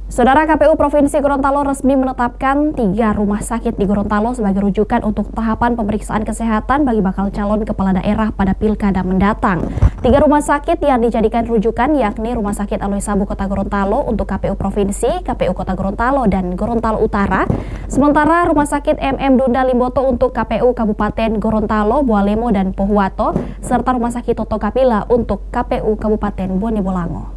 Saudara, KPU Provinsi Gorontalo resmi menetapkan 3 rumah sakit di Gorontalo sebagai rujukan untuk tahapan pemeriksaan kesehatan bagi bakal calon kepala daerah pada pilkada mendatang. 3 rumah sakit yang dijadikan rujukan yakni Rumah Sakit Alwi Sabu Kota Gorontalo untuk KPU Provinsi, KPU Kota Gorontalo, dan Gorontalo Utara. Sementara Rumah Sakit MM Dunda Limboto untuk KPU Kabupaten Gorontalo, Bualemo, dan Pohuwato, serta Rumah Sakit Toto Kapila untuk KPU Kabupaten Bone Bolango.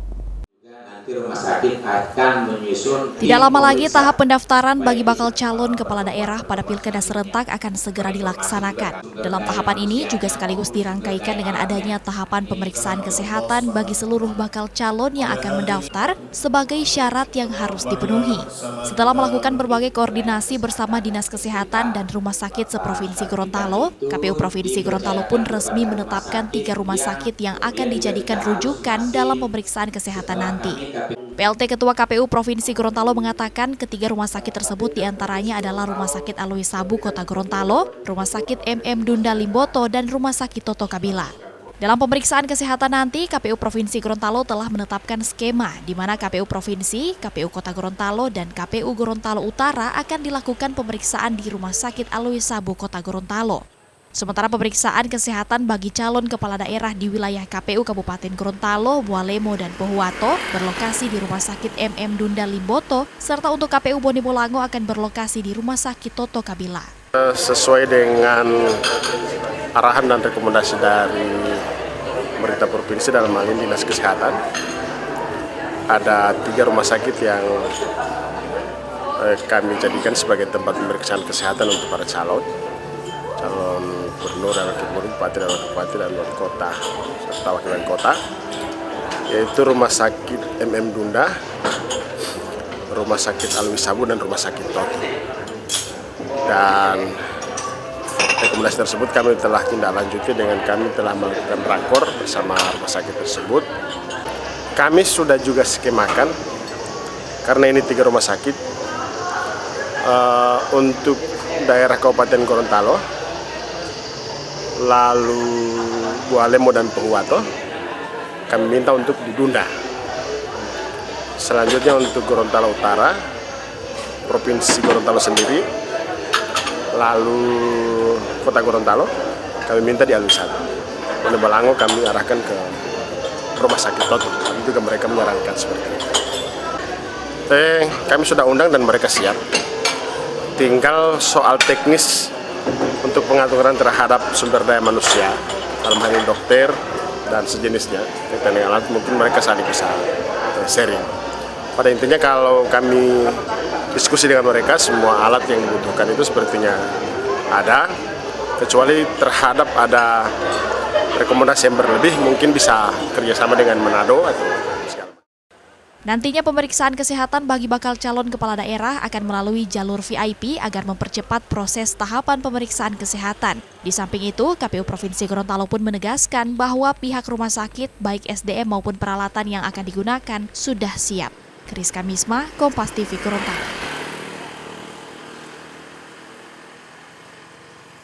Rumah sakit akan menyusun. Tidak lama lagi tahap pendaftaran bagi bakal calon kepala daerah pada pilkada serentak akan segera dilaksanakan. Dalam tahapan ini juga sekaligus dirangkaikan dengan adanya tahapan pemeriksaan kesehatan bagi seluruh bakal calon yang akan mendaftar sebagai syarat yang harus dipenuhi. Setelah melakukan berbagai koordinasi bersama Dinas Kesehatan dan Rumah Sakit seprovinsi Gorontalo, KPU Provinsi Gorontalo pun resmi menetapkan 3 rumah sakit yang akan dijadikan rujukan dalam pemeriksaan kesehatan nanti. PLT Ketua KPU Provinsi Gorontalo mengatakan ketiga rumah sakit tersebut diantaranya adalah Rumah Sakit Alwi Sabu Kota Gorontalo, Rumah Sakit MM Dunda Limboto, dan Rumah Sakit Toto Kapila. Dalam pemeriksaan kesehatan nanti, KPU Provinsi Gorontalo telah menetapkan skema di mana KPU Provinsi, KPU Kota Gorontalo, dan KPU Gorontalo Utara akan dilakukan pemeriksaan di Rumah Sakit Alwi Sabu Kota Gorontalo. Sementara pemeriksaan kesehatan bagi calon kepala daerah di wilayah KPU Kabupaten Gorontalo, Bualemo, dan Pohuwato berlokasi di Rumah Sakit MM Dunda Limboto, serta untuk KPU Bone Bolango akan berlokasi di Rumah Sakit Toto Kapila. Sesuai dengan arahan dan rekomendasi dari pemerintah provinsi dalam hal ini Dinas Kesehatan, ada 3 rumah sakit yang kami jadikan sebagai tempat pemeriksaan kesehatan untuk para calon gubernur dan wakil gubernur, bupati dan wakil bupati, dan wali kota serta wakil wali kota, yaitu Rumah Sakit MM Dunda, Rumah Sakit Alwi Sabu, dan Rumah Sakit Toto. Dan rekomendasi tersebut kami telah tindak lanjuti dengan kami telah melakukan rakor bersama rumah sakit tersebut. Kami sudah juga skemakan, karena ini 3 rumah sakit, untuk daerah Kabupaten Gorontalo, lalu Bualemo dan Pohuwato, kami minta untuk ditunda. Selanjutnya untuk Gorontalo Utara, Provinsi Gorontalo sendiri, lalu Kota Gorontalo, kami minta di Alwi Sabu. Bone Bolango kami arahkan ke Rumah Sakit Toto, tapi juga mereka menyarankan seperti itu. Kami sudah undang dan mereka siap. Tinggal soal teknis untuk pengaturan terhadap sumber daya manusia, dalam hal ini dokter dan sejenisnya, dengan alat mungkin mereka saling bisa sharing. Pada intinya kalau kami diskusi dengan mereka, semua alat yang dibutuhkan itu sepertinya ada, kecuali terhadap ada rekomendasi yang berlebih, mungkin bisa kerjasama dengan Manado atau segala. Nantinya pemeriksaan kesehatan bagi bakal calon kepala daerah akan melalui jalur VIP agar mempercepat proses tahapan pemeriksaan kesehatan. Di samping itu, KPU Provinsi Gorontalo pun menegaskan bahwa pihak rumah sakit, baik SDM maupun peralatan yang akan digunakan, sudah siap. Kriska Misma, Kompas TV Gorontalo.